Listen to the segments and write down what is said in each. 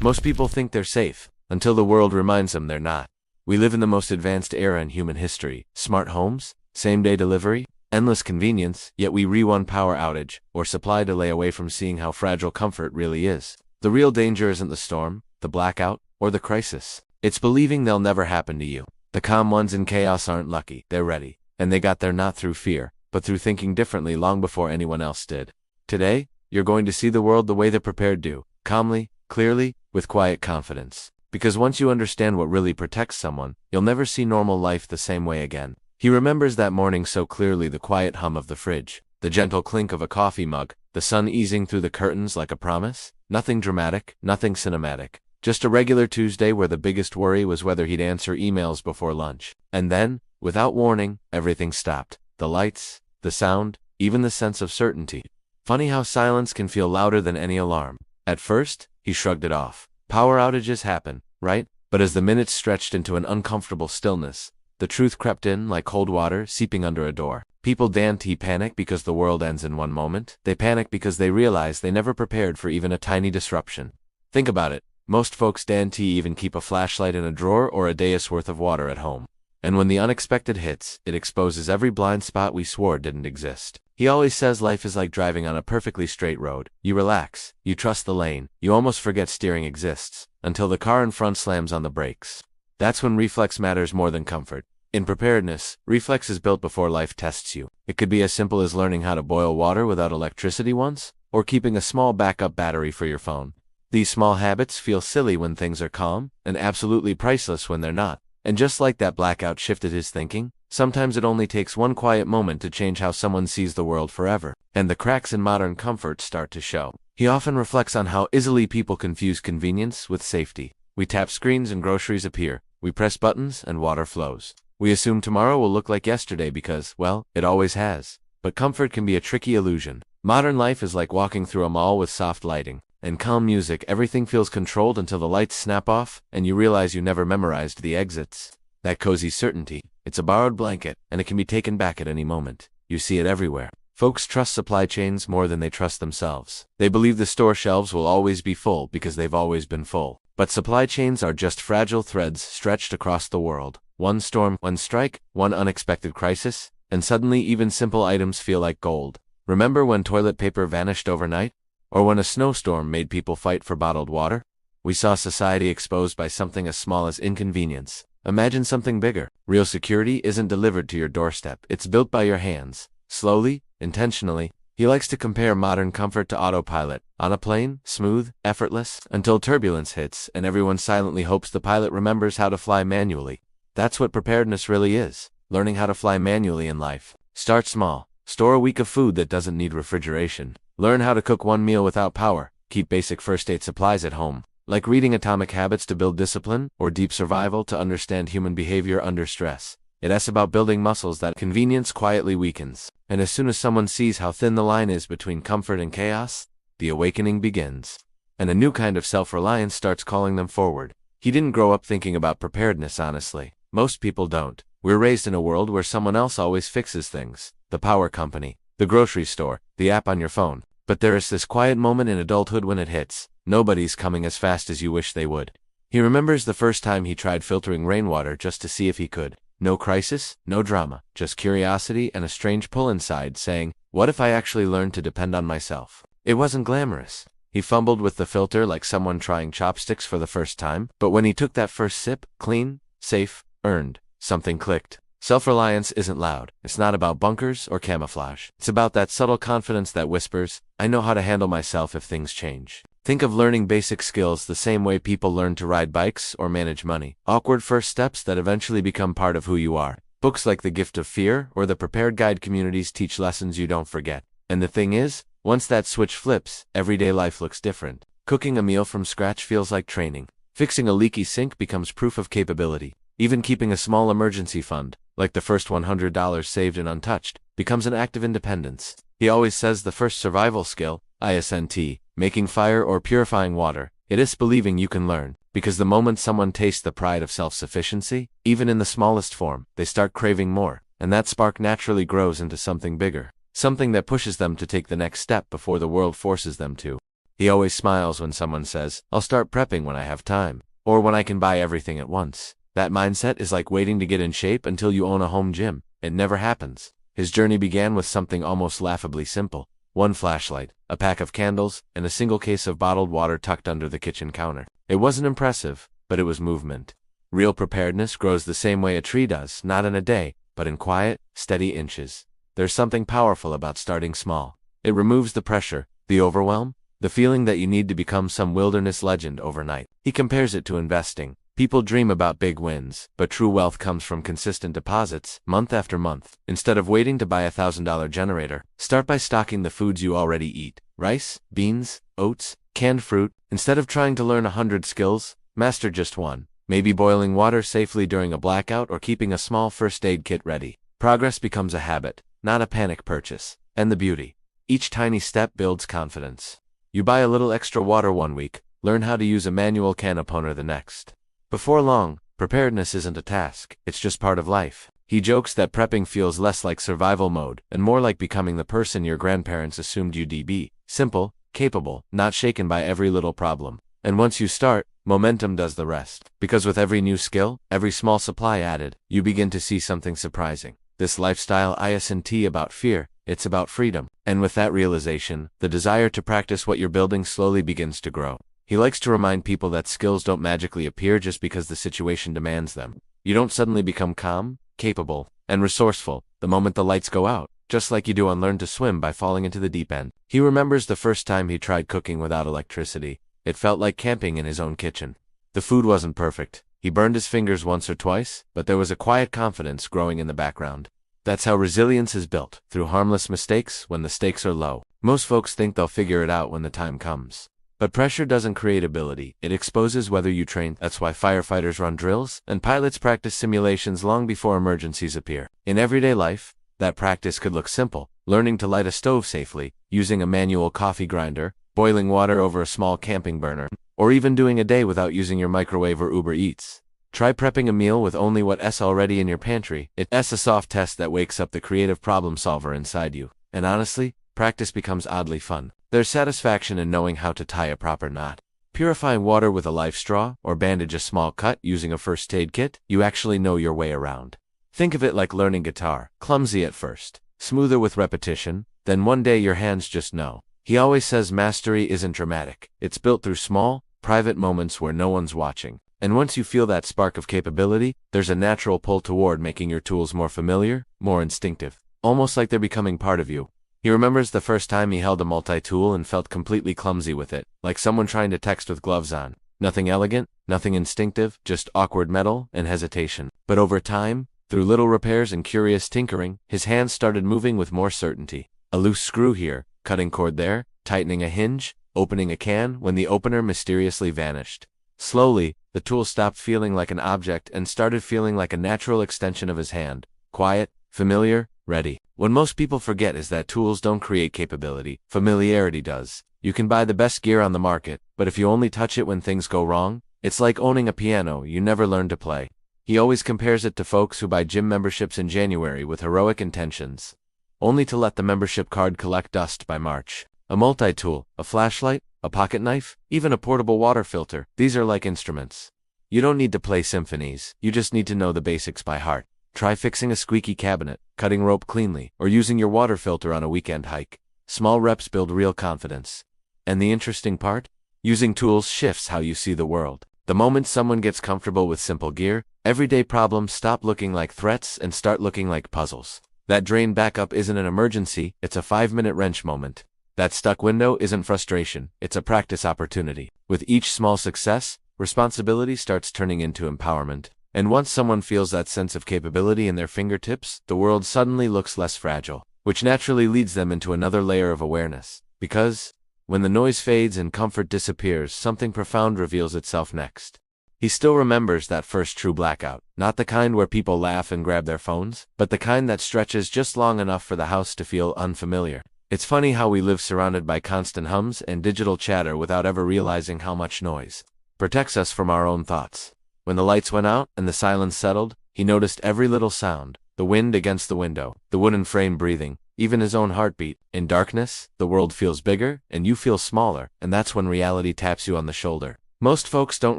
Most people think they're safe, until the world reminds them they're not. We live in the most advanced era in human history. Smart homes, same-day delivery, endless convenience, yet we one power outage or supply delay away from seeing how fragile comfort really is. The real danger isn't the storm, the blackout, or the crisis. It's believing they'll never happen to you. The calm ones in chaos aren't lucky, they're ready. And they got there not through fear, but through thinking differently long before anyone else did. Today, you're going to see the world the way the prepared do, calmly, clearly, with quiet confidence. Because once you understand what really protects someone, you'll never see normal life the same way again. He remembers that morning so clearly, the quiet hum of the fridge, the gentle clink of a coffee mug, the sun easing through the curtains like a promise. Nothing dramatic, nothing cinematic. Just a regular Tuesday where the biggest worry was whether he'd answer emails before lunch. And then, without warning, everything stopped. The lights, the sound, even the sense of certainty. Funny how silence can feel louder than any alarm. At first, he shrugged it off. Power outages happen, right? But as the minutes stretched into an uncomfortable stillness, the truth crept in like cold water seeping under a door. People didn't panic because the world ends in one moment. They panic because they realize they never prepared for even a tiny disruption. Think about it. Most folks didn't even keep a flashlight in a drawer or a day's worth of water at home. And when the unexpected hits, it exposes every blind spot we swore didn't exist. He always says life is like driving on a perfectly straight road. You relax, you trust the lane, you almost forget steering exists, until the car in front slams on the brakes. That's when reflex matters more than comfort. In preparedness, reflex is built before life tests you. It could be as simple as learning how to boil water without electricity once, or keeping a small backup battery for your phone. These small habits feel silly when things are calm, and absolutely priceless when they're not. And just like that blackout shifted his thinking, sometimes it only takes one quiet moment to change how someone sees the world forever. And the cracks in modern comfort start to show. He often reflects on how easily people confuse convenience with safety. We tap screens and groceries appear. We press buttons and water flows. We assume tomorrow will look like yesterday because, well, it always has. But comfort can be a tricky illusion. Modern life is like walking through a mall with soft lighting and calm music. Everything feels controlled until the lights snap off and you realize you never memorized the exits. That cozy certainty, it's a borrowed blanket, and it can be taken back at any moment. You see it everywhere. Folks trust supply chains more than they trust themselves. They believe the store shelves will always be full because they've always been full. But supply chains are just fragile threads stretched across the world. One storm, one strike, one unexpected crisis, and suddenly even simple items feel like gold. Remember when toilet paper vanished overnight? Or when a snowstorm made people fight for bottled water? We saw society exposed by something as small as inconvenience. Imagine something bigger. Real security isn't delivered to your doorstep. It's built by your hands. Slowly, intentionally. He likes to compare modern comfort to autopilot. On a plane, smooth, effortless, until turbulence hits and everyone silently hopes the pilot remembers how to fly manually. That's what preparedness really is. Learning how to fly manually in life. Start small. Store a week of food that doesn't need refrigeration. Learn how to cook one meal without power. Keep basic first aid supplies at home. Like reading Atomic Habits to build discipline, or Deep Survival to understand human behavior under stress. It's about building muscles that convenience quietly weakens. And as soon as someone sees how thin the line is between comfort and chaos, the awakening begins. And a new kind of self-reliance starts calling them forward. He didn't grow up thinking about preparedness honestly. Most people don't. We're raised in a world where someone else always fixes things. The power company, the grocery store, the app on your phone. But there is this quiet moment in adulthood when it hits. Nobody's coming as fast as you wish they would. He remembers the first time he tried filtering rainwater just to see if he could. No crisis, no drama, just curiosity and a strange pull inside saying, what if I actually learned to depend on myself? It wasn't glamorous. He fumbled with the filter like someone trying chopsticks for the first time. But when he took that first sip, clean, safe, earned, something clicked. Self-reliance isn't loud. It's not about bunkers or camouflage. It's about that subtle confidence that whispers, I know how to handle myself if things change. Think of learning basic skills the same way people learn to ride bikes or manage money. Awkward first steps that eventually become part of who you are. Books like The Gift of Fear or the Prepared Guide communities teach lessons you don't forget. And the thing is, once that switch flips, everyday life looks different. Cooking a meal from scratch feels like training. Fixing a leaky sink becomes proof of capability. Even keeping a small emergency fund, like the first $100 saved and untouched, becomes an act of independence. He always says the first survival skill, ISNT, making fire or purifying water, it is believing you can learn, because the moment someone tastes the pride of self-sufficiency, even in the smallest form, they start craving more, and that spark naturally grows into something bigger, something that pushes them to take the next step before the world forces them to. He always smiles when someone says, "I'll start prepping when I have time," or when I can buy everything at once. That mindset is like waiting to get in shape until you own a home gym. It never happens. His journey began with something almost laughably simple. One flashlight, a pack of candles, and a single case of bottled water tucked under the kitchen counter. It wasn't impressive, but it was movement. Real preparedness grows the same way a tree does, not in a day, but in quiet, steady inches. There's something powerful about starting small. It removes the pressure, the overwhelm, the feeling that you need to become some wilderness legend overnight. He compares it to investing. People dream about big wins, but true wealth comes from consistent deposits, month after month. Instead of waiting to buy a $1,000 generator, start by stocking the foods you already eat. Rice, beans, oats, canned fruit. Instead of trying to learn 100 skills, master just one. Maybe boiling water safely during a blackout or keeping a small first aid kit ready. Progress becomes a habit, not a panic purchase. And the beauty. Each tiny step builds confidence. You buy a little extra water one week, learn how to use a manual can opener the next. Before long, preparedness isn't a task, it's just part of life. He jokes that prepping feels less like survival mode and more like becoming the person your grandparents assumed you'd be. Simple, capable, not shaken by every little problem. And once you start, momentum does the rest. Because with every new skill, every small supply added, you begin to see something surprising. This lifestyle isn't about fear, it's about freedom. And with that realization, the desire to practice what you're building slowly begins to grow. He likes to remind people that skills don't magically appear just because the situation demands them. You don't suddenly become calm, capable, and resourceful the moment the lights go out, just like you do on Learn to Swim by falling into the deep end. He remembers the first time he tried cooking without electricity. It felt like camping in his own kitchen. The food wasn't perfect. He burned his fingers once or twice, but there was a quiet confidence growing in the background. That's how resilience is built, through harmless mistakes when the stakes are low. Most folks think they'll figure it out when the time comes. But pressure doesn't create ability, it exposes whether you train. That's why firefighters run drills, and pilots practice simulations long before emergencies appear. In everyday life, that practice could look simple. Learning to light a stove safely, using a manual coffee grinder, boiling water over a small camping burner, or even doing a day without using your microwave or Uber Eats. Try prepping a meal with only what's already in your pantry. It's a soft test that wakes up the creative problem solver inside you. And honestly, practice becomes oddly fun. There's satisfaction in knowing how to tie a proper knot. Purifying water with a life straw, or bandage a small cut using a first aid kit, you actually know your way around. Think of it like learning guitar, clumsy at first, smoother with repetition, then one day your hands just know. He always says mastery isn't dramatic, it's built through small, private moments where no one's watching. And once you feel that spark of capability, there's a natural pull toward making your tools more familiar, more instinctive, almost like they're becoming part of you. He remembers the first time he held a multi-tool and felt completely clumsy with it, like someone trying to text with gloves on. Nothing elegant, nothing instinctive, just awkward metal and hesitation. But over time, through little repairs and curious tinkering, his hands started moving with more certainty. A loose screw here, cutting cord there, tightening a hinge, opening a can when the opener mysteriously vanished. Slowly, the tool stopped feeling like an object and started feeling like a natural extension of his hand. Quiet, familiar, ready. What most people forget is that tools don't create capability, familiarity does. You can buy the best gear on the market, but if you only touch it when things go wrong, it's like owning a piano you never learned to play. He always compares it to folks who buy gym memberships in January with heroic intentions, only to let the membership card collect dust by March. A multi-tool, a flashlight, a pocket knife, even a portable water filter, these are like instruments. You don't need to play symphonies, you just need to know the basics by heart. Try fixing a squeaky cabinet, cutting rope cleanly, or using your water filter on a weekend hike. Small reps build real confidence. And the interesting part? Using tools shifts how you see the world. The moment someone gets comfortable with simple gear, everyday problems stop looking like threats and start looking like puzzles. That drain backup isn't an emergency, it's a 5-minute wrench moment. That stuck window isn't frustration, it's a practice opportunity. With each small success, responsibility starts turning into empowerment. And once someone feels that sense of capability in their fingertips, the world suddenly looks less fragile, which naturally leads them into another layer of awareness. Because, when the noise fades and comfort disappears, something profound reveals itself next. He still remembers that first true blackout, not the kind where people laugh and grab their phones, but the kind that stretches just long enough for the house to feel unfamiliar. It's funny how we live surrounded by constant hums and digital chatter without ever realizing how much noise protects us from our own thoughts. When the lights went out and the silence settled, he noticed every little sound, the wind against the window, the wooden frame breathing, even his own heartbeat. In darkness, the world feels bigger, and you feel smaller, and that's when reality taps you on the shoulder. Most folks don't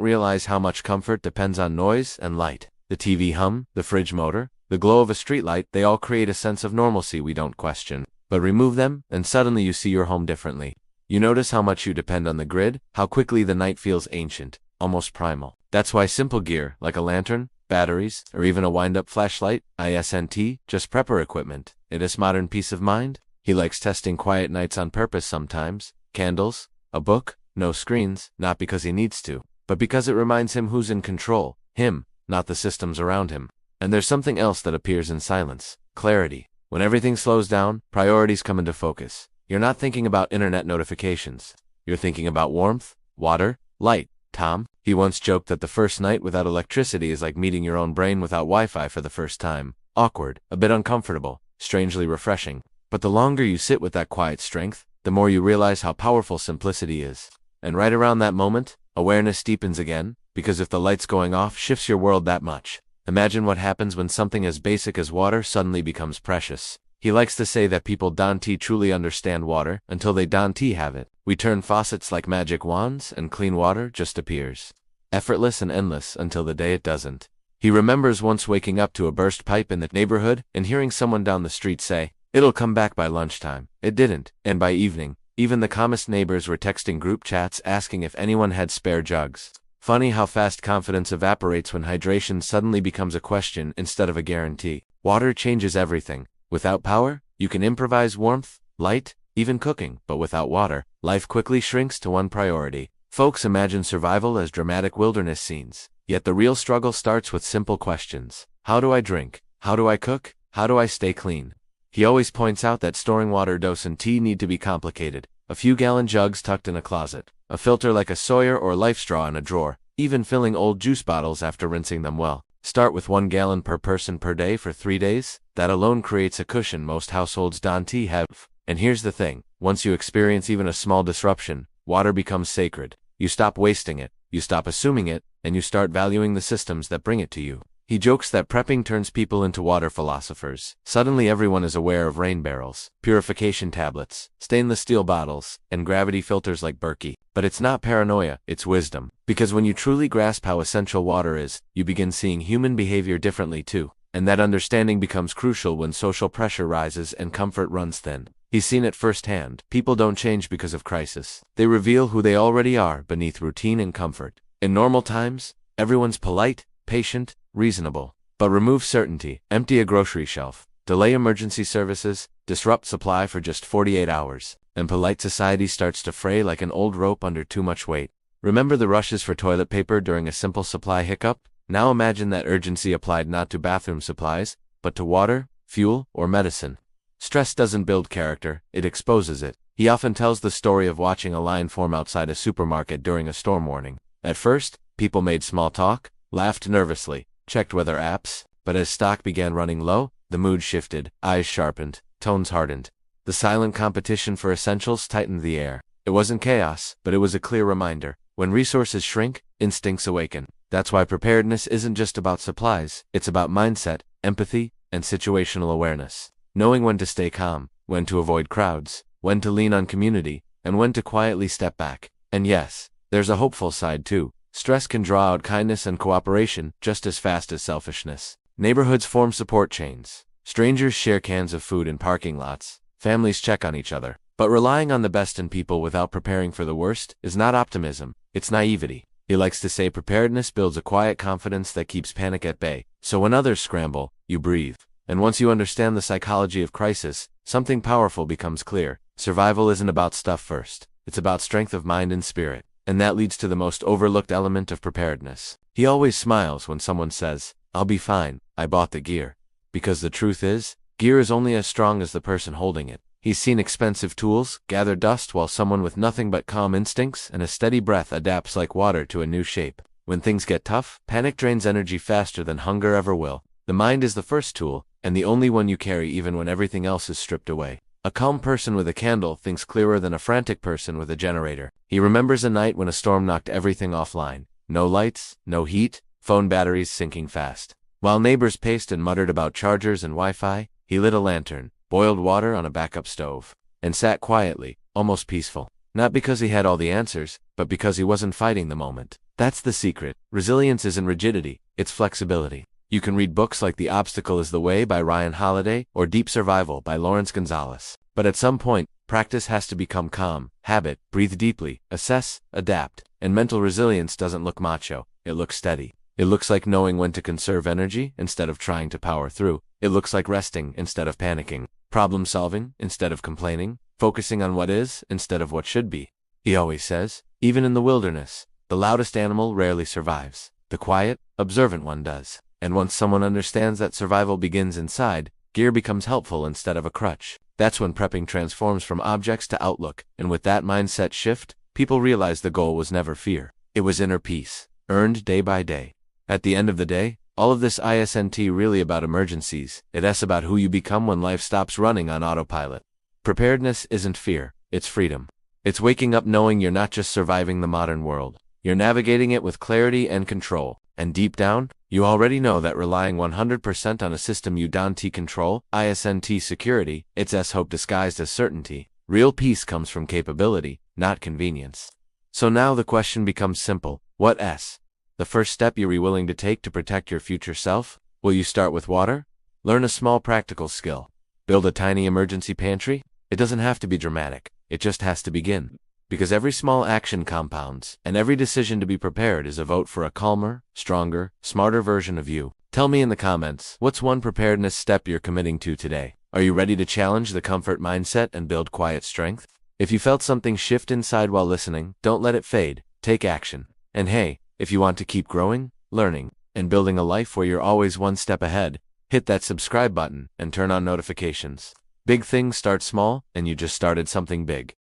realize how much comfort depends on noise and light. The TV hum, the fridge motor, the glow of a streetlight, they all create a sense of normalcy we don't question. But remove them, and suddenly you see your home differently. You notice how much you depend on the grid, how quickly the night feels ancient, almost primal. That's why simple gear, like a lantern, batteries, or even a wind-up flashlight, isn't just prepper equipment. It is modern peace of mind. He likes testing quiet nights on purpose sometimes. Candles, a book, no screens, not because he needs to, but because it reminds him who's in control, him, not the systems around him. And there's something else that appears in silence: clarity. When everything slows down, priorities come into focus. You're not thinking about internet notifications. You're thinking about warmth, water, light. Tom, he once joked that the first night without electricity is like meeting your own brain without Wi-Fi for the first time. Awkward, a bit uncomfortable, strangely refreshing. But the longer you sit with that quiet strength, the more you realize how powerful simplicity is. And right around that moment, awareness deepens again, because if the light's going off shifts your world that much, imagine what happens when something as basic as water suddenly becomes precious. He likes to say that people don't truly understand water until they don't have it. We turn faucets like magic wands, and clean water just appears. Effortless and endless until the day it doesn't. He remembers once waking up to a burst pipe in the neighborhood and hearing someone down the street say, "It'll come back by lunchtime." It didn't, and by evening, even the calmest neighbors were texting group chats asking if anyone had spare jugs. Funny how fast confidence evaporates when hydration suddenly becomes a question instead of a guarantee. Water changes everything. Without power, you can improvise warmth, light, even cooking, but without water, life quickly shrinks to one priority. Folks imagine survival as dramatic wilderness scenes, yet the real struggle starts with simple questions. How do I drink? How do I cook? How do I stay clean? He always points out that storing water doesn't need to be complicated. A few gallon jugs tucked in a closet, a filter like a Sawyer or Life straw in a drawer, even filling old juice bottles after rinsing them well. Start with 1 gallon per person per day for 3 days. That alone creates a cushion most households don't have. And here's the thing, once you experience even a small disruption, water becomes sacred. You stop wasting it, you stop assuming it, and you start valuing the systems that bring it to you. He jokes that prepping turns people into water philosophers. Suddenly everyone is aware of rain barrels, purification tablets, stainless steel bottles, and gravity filters like Berkey. But it's not paranoia, it's wisdom. Because when you truly grasp how essential water is, you begin seeing human behavior differently too. And that understanding becomes crucial when social pressure rises and comfort runs thin. He's seen it firsthand. People don't change because of crisis. They reveal who they already are beneath routine and comfort. In normal times, everyone's polite, patient, reasonable. But remove certainty, empty a grocery shelf, delay emergency services, disrupt supply for just 48 hours, and polite society starts to fray like an old rope under too much weight. Remember the rushes for toilet paper during a simple supply hiccup? Now imagine that urgency applied not to bathroom supplies, but to water, fuel, or medicine. Stress doesn't build character, it exposes it. He often tells the story of watching a line form outside a supermarket during a storm warning. At first, people made small talk, laughed nervously, checked weather apps, but as stock began running low, the mood shifted, eyes sharpened, tones hardened. The silent competition for essentials tightened the air. It wasn't chaos, but it was a clear reminder. When resources shrink, instincts awaken. That's why preparedness isn't just about supplies, it's about mindset, empathy, and situational awareness. Knowing when to stay calm, when to avoid crowds, when to lean on community, and when to quietly step back. And yes, there's a hopeful side too. Stress can draw out kindness and cooperation just as fast as selfishness. Neighborhoods form support chains. Strangers share cans of food in parking lots. Families check on each other. But relying on the best in people without preparing for the worst is not optimism, it's naivety. He likes to say preparedness builds a quiet confidence that keeps panic at bay. So when others scramble, you breathe. And once you understand the psychology of crisis, something powerful becomes clear. Survival isn't about stuff first. It's about strength of mind and spirit. And that leads to the most overlooked element of preparedness. He always smiles when someone says, "I'll be fine, I bought the gear." Because the truth is, gear is only as strong as the person holding it. He's seen expensive tools gather dust while someone with nothing but calm instincts and a steady breath adapts like water to a new shape. When things get tough, panic drains energy faster than hunger ever will. The mind is the first tool, and the only one you carry even when everything else is stripped away. A calm person with a candle thinks clearer than a frantic person with a generator. He remembers a night when a storm knocked everything offline. No lights, no heat, phone batteries sinking fast. While neighbors paced and muttered about chargers and Wi-Fi, he lit a lantern, boiled water on a backup stove, and sat quietly, almost peaceful. Not because he had all the answers, but because he wasn't fighting the moment. That's the secret. Resilience isn't rigidity, it's flexibility. You can read books like The Obstacle is the Way by Ryan Holiday or Deep Survival by Lawrence Gonzalez. But at some point, practice has to become calm, habit, breathe deeply, assess, adapt. And mental resilience doesn't look macho, it looks steady. It looks like knowing when to conserve energy instead of trying to power through. It looks like resting instead of panicking, problem solving instead of complaining, focusing on what is instead of what should be. He always says, even in the wilderness, the loudest animal rarely survives. The quiet, observant one does. And once someone understands that survival begins inside, gear becomes helpful instead of a crutch. That's when prepping transforms from objects to outlook, and with that mindset shift, people realize the goal was never fear. It was inner peace, earned day by day. At the end of the day, all of this isn't really about emergencies, it's about who you become when life stops running on autopilot. Preparedness isn't fear, it's freedom. It's waking up knowing you're not just surviving the modern world, you're navigating it with clarity and control. And deep down, you already know that relying 100% on a system you don't control, isn't security, it's hope disguised as certainty. Real peace comes from capability, not convenience. So now the question becomes simple. What s? The first step you're willing to take to protect your future self? Will you start with water? Learn a small practical skill. Build a tiny emergency pantry? It doesn't have to be dramatic. It just has to begin. Because every small action compounds, and every decision to be prepared is a vote for a calmer, stronger, smarter version of you. Tell me in the comments, what's one preparedness step you're committing to today? Are you ready to challenge the comfort mindset and build quiet strength? If you felt something shift inside while listening, don't let it fade. Take action. And hey, if you want to keep growing, learning, and building a life where you're always one step ahead, hit that subscribe button and turn on notifications. Big things start small, and you just started something big.